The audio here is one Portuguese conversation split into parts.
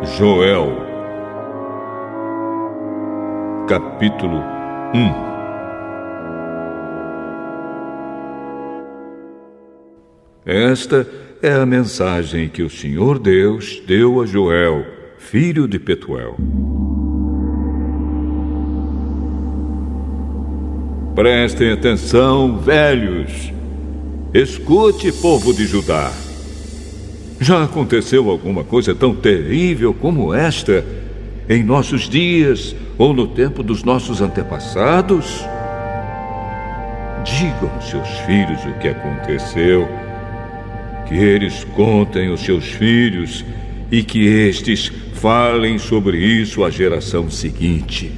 Joel, capítulo 1. Esta é a mensagem que o Senhor Deus deu a Joel, filho de Petuel. Prestem atenção, velhos. Escute, povo de Judá. Já aconteceu alguma coisa tão terrível como esta em nossos dias ou no tempo dos nossos antepassados? Digam aos seus filhos o que aconteceu, que eles contem aos seus filhos e que estes falem sobre isso à geração seguinte.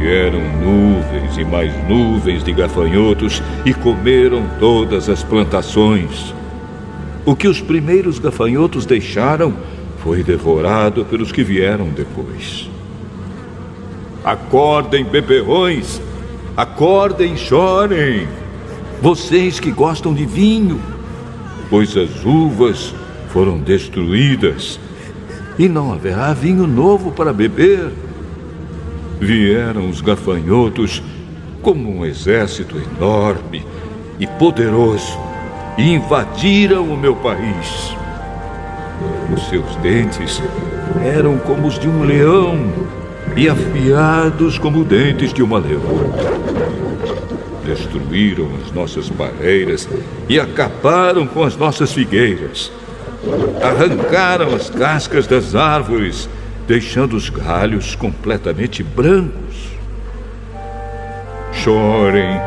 Vieram nuvens e mais nuvens de gafanhotos e comeram todas as plantações. O que os primeiros gafanhotos deixaram foi devorado pelos que vieram depois. Acordem, beberrões! Acordem e chorem! Vocês que gostam de vinho, pois as uvas foram destruídas e não haverá vinho novo para beber. Vieram os gafanhotos como um exército enorme e poderoso e invadiram o meu país. Os seus dentes eram como os de um leão e afiados como dentes de uma leoa. Destruíram as nossas parreiras e acabaram com as nossas figueiras. Arrancaram as cascas das árvores, deixando os galhos completamente brancos. Chorem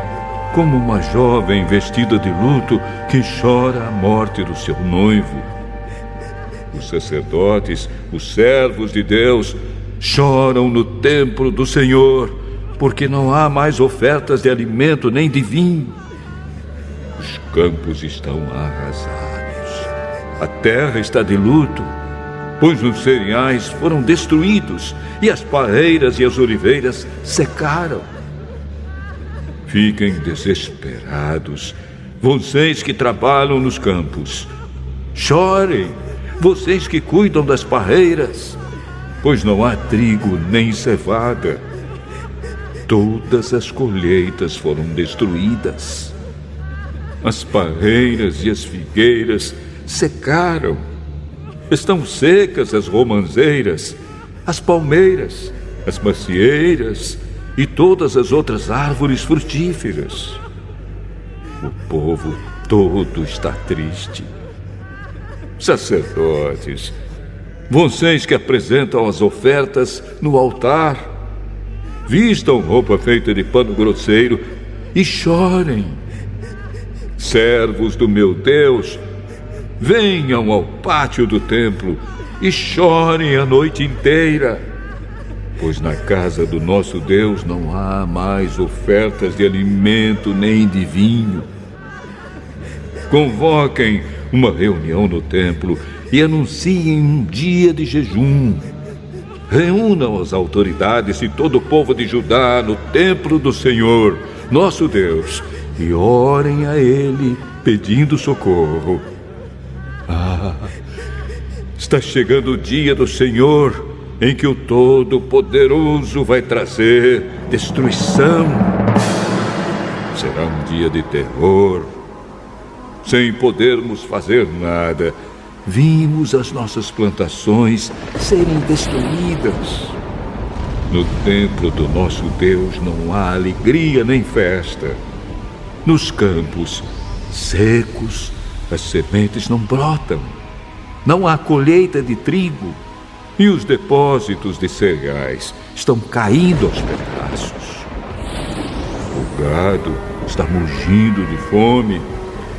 como uma jovem vestida de luto que chora a morte do seu noivo. Os sacerdotes, os servos de Deus, choram no templo do Senhor, porque não há mais ofertas de alimento nem de vinho. Os campos estão arrasados. A terra está de luto, pois os cereais foram destruídos e as parreiras e as oliveiras secaram. Fiquem desesperados, vocês que trabalham nos campos. Chorem, vocês que cuidam das parreiras, pois não há trigo nem cevada. Todas as colheitas foram destruídas. As parreiras e as figueiras secaram. Estão secas as romãzeiras, as palmeiras, as macieiras e todas as outras árvores frutíferas. O povo todo está triste. Sacerdotes, vocês que apresentam as ofertas no altar, vistam roupa feita de pano grosseiro e chorem. Servos do meu Deus, venham ao pátio do templo e chorem a noite inteira, pois na casa do nosso Deus não há mais ofertas de alimento nem de vinho. Convoquem uma reunião no templo e anunciem um dia de jejum. Reúnam as autoridades e todo o povo de Judá no templo do Senhor, nosso Deus, e orem a Ele pedindo socorro. Está chegando o dia do Senhor, em que o Todo-Poderoso vai trazer destruição. Será um dia de terror. Sem podermos fazer nada, vimos as nossas plantações serem destruídas. No templo do nosso Deus não há alegria nem festa. Nos campos secos, as sementes não brotam. Não há colheita de trigo. E os depósitos de cereais estão caindo aos pedaços. O gado está mugindo de fome.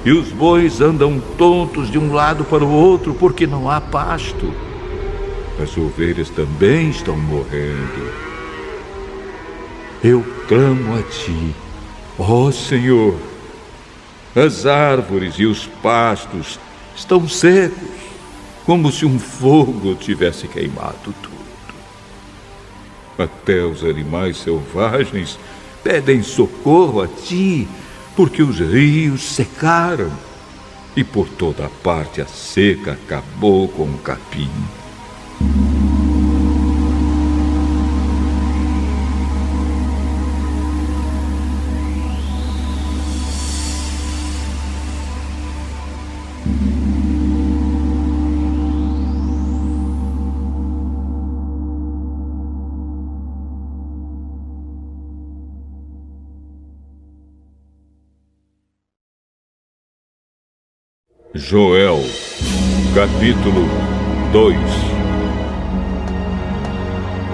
E os bois andam tontos de um lado para o outro porque não há pasto. As ovelhas também estão morrendo. Eu clamo a ti, ó Senhor. As árvores e os pastos estão secos, como se um fogo tivesse queimado tudo. Até os animais selvagens pedem socorro a ti, porque os rios secaram e por toda parte a seca acabou com o capim. Joel, capítulo 2.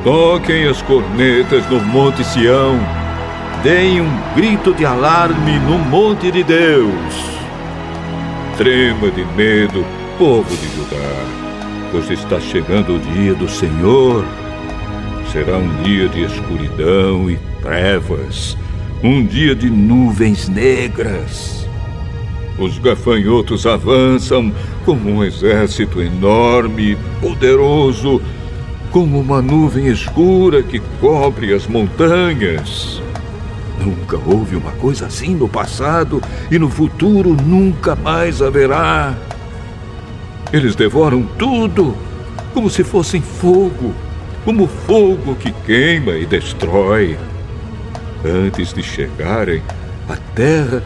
Toquem as cornetas no Monte Sião, deem um grito de alarme no Monte de Deus. Trema de medo, povo de Judá, pois está chegando o dia do Senhor. Será um dia de escuridão e trevas, um dia de nuvens negras. Os gafanhotos avançam como um exército enorme e poderoso, como uma nuvem escura que cobre as montanhas. Nunca houve uma coisa assim no passado e no futuro nunca mais haverá. Eles devoram tudo como se fossem fogo, como fogo que queima e destrói. Antes de chegarem, a terra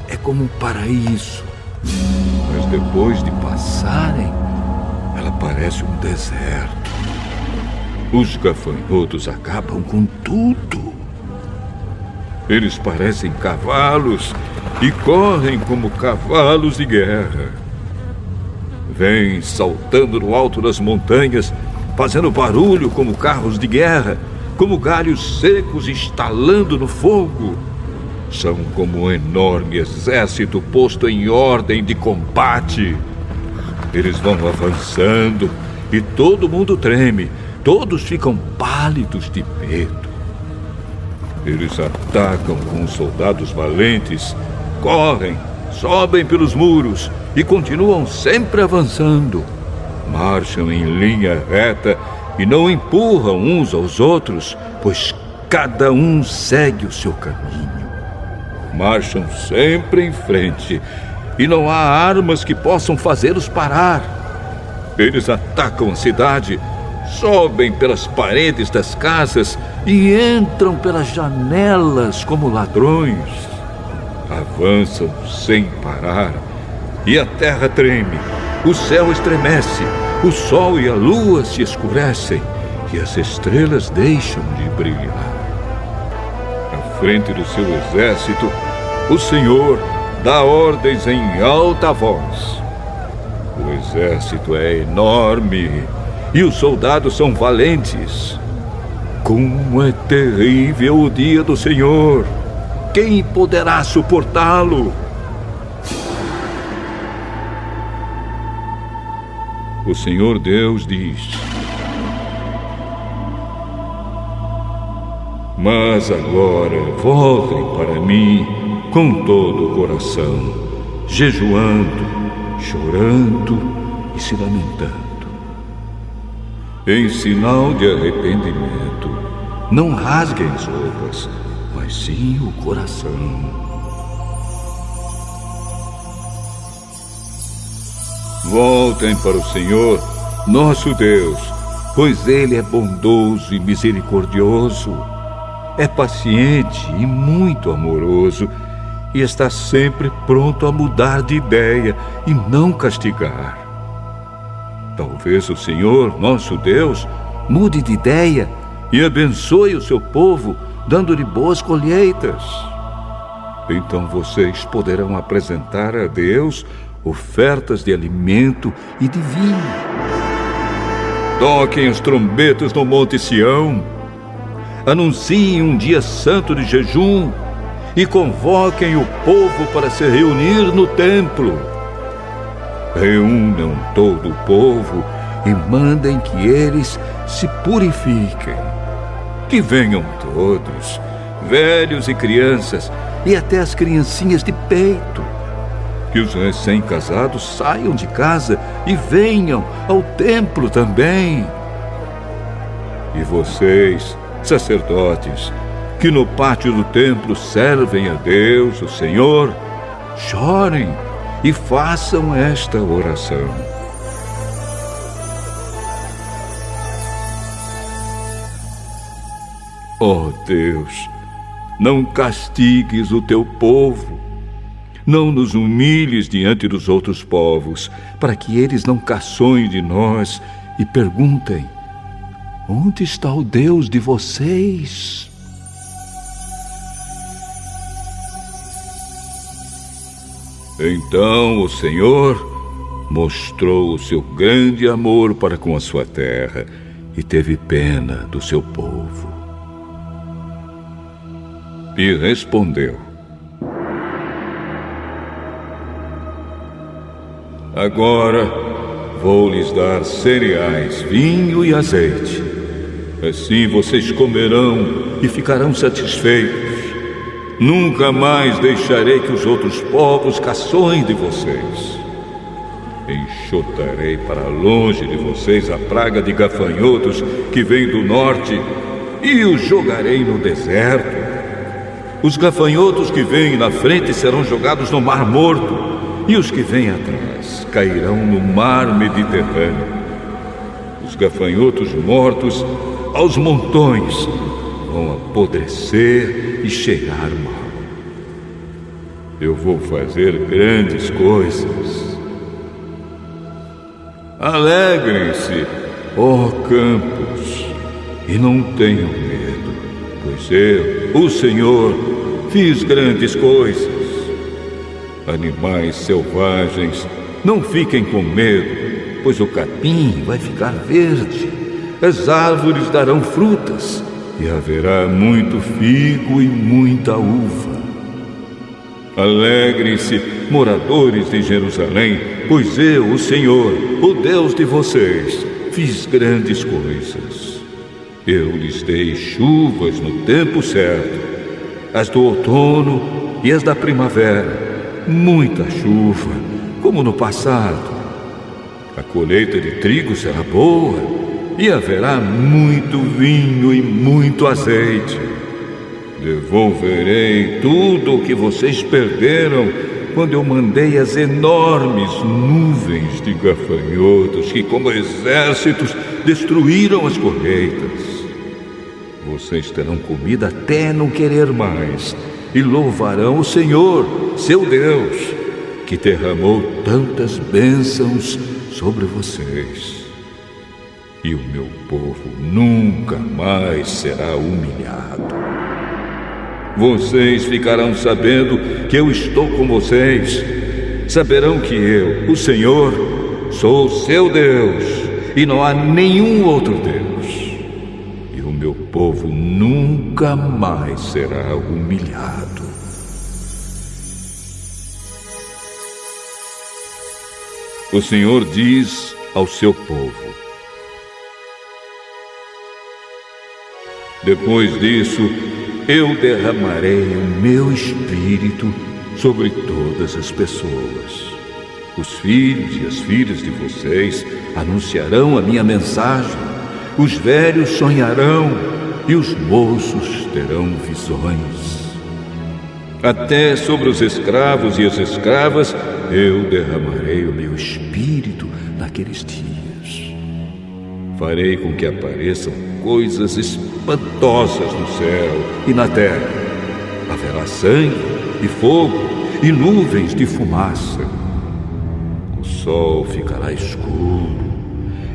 é como um paraíso, mas depois de passarem, ela parece um deserto. Os gafanhotos acabam com tudo. Eles parecem cavalos e correm como cavalos de guerra. Vêm saltando no alto das montanhas, fazendo barulho como carros de guerra, como galhos secos estalando no fogo. São como um enorme exército posto em ordem de combate. Eles vão avançando e todo mundo treme. Todos ficam pálidos de medo. Eles atacam com os soldados valentes, correm, sobem pelos muros e continuam sempre avançando. Marcham em linha reta e não empurram uns aos outros, pois cada um segue o seu caminho. Marcham sempre em frente e não há armas que possam fazê-los parar. Eles atacam a cidade, sobem pelas paredes das casas e entram pelas janelas como ladrões. Avançam sem parar e a terra treme, o céu estremece, o sol e a lua se escurecem e as estrelas deixam de brilhar. À frente do seu exército, o Senhor dá ordens em alta voz. O exército é enorme e os soldados são valentes. Como é terrível o dia do Senhor! Quem poderá suportá-lo? O Senhor Deus diz: mas agora voltem para mim com todo o coração, jejuando, chorando e se lamentando. Em sinal de arrependimento, não rasguem as roupas, mas sim o coração. Voltem para o Senhor, nosso Deus, pois Ele é bondoso e misericordioso, é paciente e muito amoroso, e está sempre pronto a mudar de ideia e não castigar. Talvez o Senhor, nosso Deus, mude de ideia e abençoe o seu povo, dando-lhe boas colheitas. Então vocês poderão apresentar a Deus ofertas de alimento e de vinho. Toquem as trombetas no Monte Sião, anunciem um dia santo de jejum e convoquem o povo para se reunir no templo. Reúnam todo o povo e mandem que eles se purifiquem. Que venham todos, velhos e crianças, e até as criancinhas de peito. Que os recém-casados saiam de casa e venham ao templo também. E vocês, sacerdotes, que no pátio do templo servem a Deus, o Senhor, chorem e façam esta oração. Ó Deus, não castigues o teu povo, não nos humilhes diante dos outros povos, para que eles não caçoem de nós e perguntem: onde está o Deus de vocês? Então o Senhor mostrou o seu grande amor para com a sua terra e teve pena do seu povo. E respondeu: agora vou lhes dar cereais, vinho e azeite. Assim vocês comerão e ficarão satisfeitos. Nunca mais deixarei que os outros povos caçoem de vocês. Enxotarei para longe de vocês a praga de gafanhotos que vem do norte e os jogarei no deserto. Os gafanhotos que vêm na frente serão jogados no Mar Morto, e os que vêm atrás cairão no Mar Mediterrâneo. Os gafanhotos mortos aos montões vão apodrecer e cheirar mal. Eu vou fazer grandes coisas. Alegrem-se, ó campos, e não tenham medo, pois eu, o Senhor, fiz grandes coisas. Animais selvagens, não fiquem com medo, pois o capim vai ficar verde, as árvores darão frutas, e haverá muito figo e muita uva. Alegrem-se, moradores de Jerusalém, pois eu, o Senhor, o Deus de vocês, fiz grandes coisas. Eu lhes dei chuvas no tempo certo, as do outono e as da primavera, muita chuva, como no passado. A colheita de trigo será boa, e haverá muito vinho e muito azeite. Devolverei tudo o que vocês perderam quando eu mandei as enormes nuvens de gafanhotos que, como exércitos, destruíram as colheitas. Vocês terão comida até não querer mais e louvarão o Senhor, seu Deus, que derramou tantas bênçãos sobre vocês. E o meu povo nunca mais será humilhado. Vocês ficarão sabendo que eu estou com vocês. Saberão que eu, o Senhor, sou seu Deus, e não há nenhum outro Deus. E o meu povo nunca mais será humilhado. O Senhor diz ao seu povo: depois disso, eu derramarei o meu espírito sobre todas as pessoas. Os filhos e as filhas de vocês anunciarão a minha mensagem. Os velhos sonharão e os moços terão visões. Até sobre os escravos e as escravas eu derramarei o meu espírito naqueles dias. Farei com que apareçam coisas espantosas no céu e na terra. Haverá sangue e fogo e nuvens de fumaça. O sol ficará escuro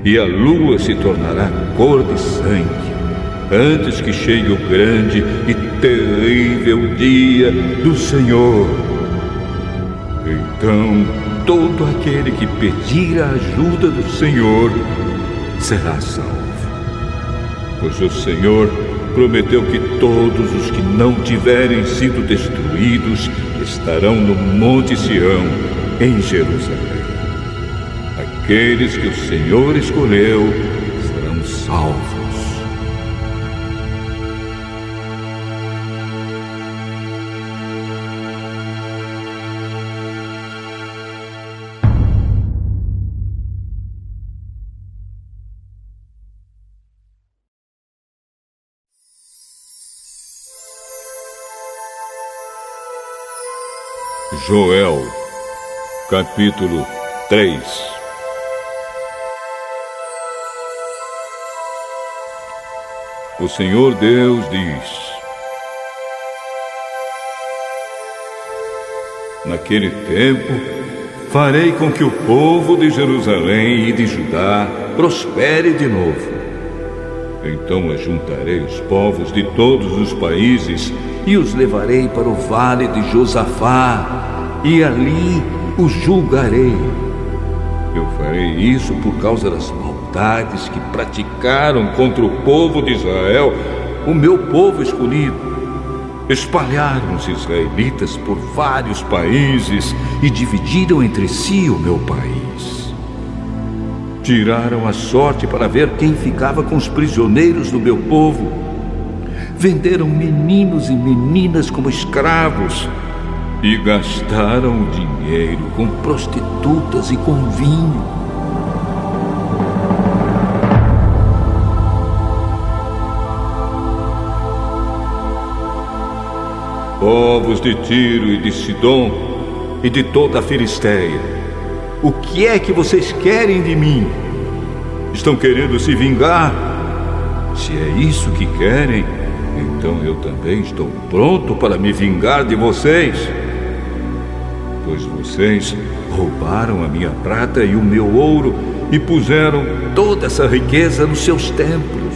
e a lua se tornará cor de sangue, antes que chegue o grande e terrível dia do Senhor. Então, todo aquele que pedir a ajuda do Senhor será salvo. Pois o Senhor prometeu que todos os que não tiverem sido destruídos estarão no Monte Sião, em Jerusalém. Aqueles que o Senhor escolheu serão salvos. Joel, capítulo 3. O Senhor Deus diz: naquele tempo, farei com que o povo de Jerusalém e de Judá prospere de novo. Então ajuntarei os povos de todos os países e os levarei para o vale de Josafá, e ali os julgarei. Eu farei isso por causa das maldades que praticaram contra o povo de Israel, o meu povo escolhido. Espalharam os israelitas por vários países e dividiram entre si o meu país. Tiraram a sorte para ver quem ficava com os prisioneiros do meu povo. Venderam meninos e meninas como escravos e gastaram o dinheiro com prostitutas e com vinho. Povos de Tiro e de Sidom e de toda a Filisteia, o que é que vocês querem de mim? Estão querendo se vingar? Se é isso que querem, então eu também estou pronto para me vingar de vocês. Pois vocês roubaram a minha prata e o meu ouro e puseram toda essa riqueza nos seus templos.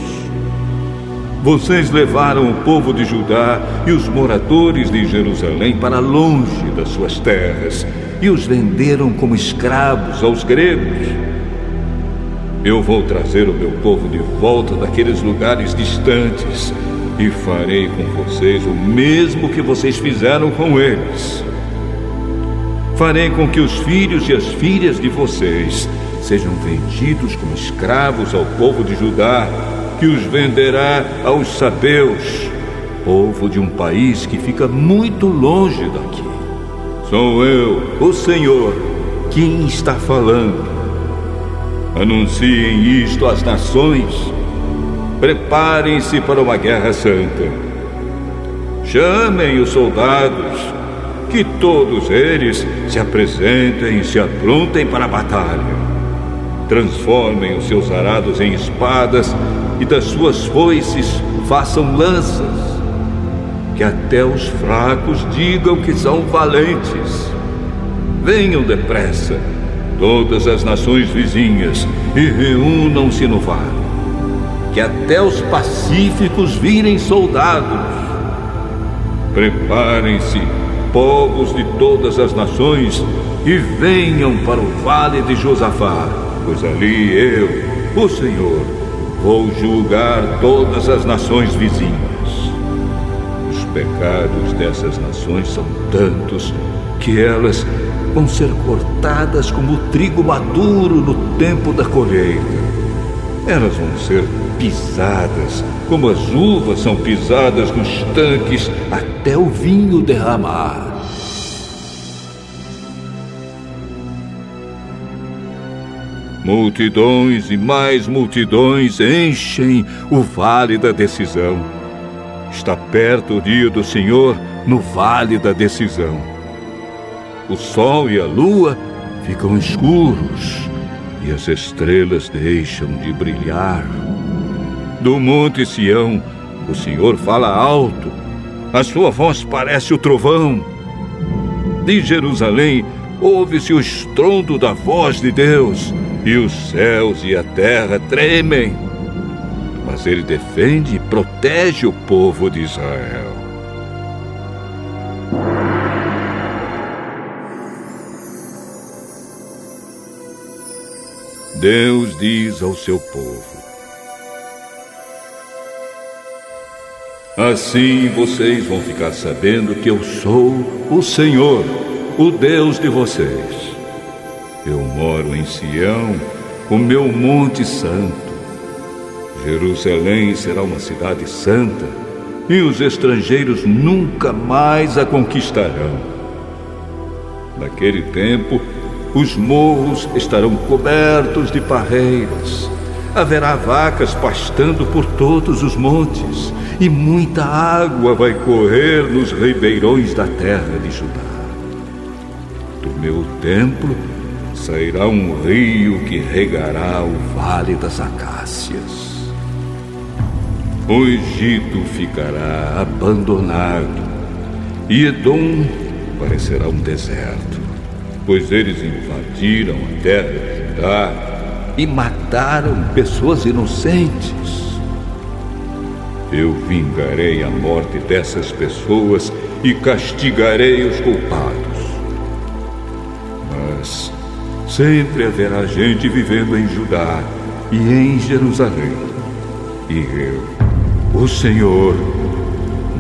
Vocês levaram o povo de Judá e os moradores de Jerusalém para longe das suas terras e os venderam como escravos aos gregos. Eu vou trazer o meu povo de volta daqueles lugares distantes e farei com vocês o mesmo que vocês fizeram com eles. Farei com que os filhos e as filhas de vocês sejam vendidos como escravos ao povo de Judá, que os venderá aos sabeus, povo de um país que fica muito longe daqui. Sou eu, o Senhor, quem está falando. Anunciem isto às nações. Preparem-se para uma guerra santa. Chamem os soldados, que todos eles se apresentem e se aprontem para a batalha. Transformem os seus arados em espadas e das suas foices façam lanças. Que até os fracos digam que são valentes. Venham depressa, todas as nações vizinhas, e reúnam-se no vale. Que até os pacíficos virem soldados. Preparem-se, povos de todas as nações, e venham para o vale de Josafá, pois ali eu, o Senhor, vou julgar todas as nações vizinhas. Os pecados dessas nações são tantos que elas vão ser cortadas como o trigo maduro no tempo da colheita. Elas vão ser pisadas como as uvas são pisadas nos tanques até o vinho derramar. Multidões e mais multidões enchem o vale da decisão. Está perto o dia do Senhor no vale da decisão. O sol e a lua ficam escuros e as estrelas deixam de brilhar. Do monte Sião, o Senhor fala alto. A sua voz parece o trovão. De Jerusalém, ouve-se o estrondo da voz de Deus. E os céus e a terra tremem. Mas ele defende e protege o povo de Israel. Deus diz ao seu povo: assim vocês vão ficar sabendo que eu sou o Senhor, o Deus de vocês. Eu moro em Sião, o meu monte santo. Jerusalém será uma cidade santa, e os estrangeiros nunca mais a conquistarão. Naquele tempo, os morros estarão cobertos de parreiras. Haverá vacas pastando por todos os montes, e muita água vai correr nos ribeirões da terra de Judá. Do meu templo sairá um rio que regará o vale das acácias. O Egito ficará abandonado e Edom parecerá um deserto, pois eles invadiram a terra de Judá e mataram pessoas inocentes. Eu vingarei a morte dessas pessoas e castigarei os culpados. Mas sempre haverá gente vivendo em Judá e em Jerusalém. E eu, o Senhor,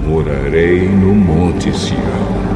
morarei no Monte Sião.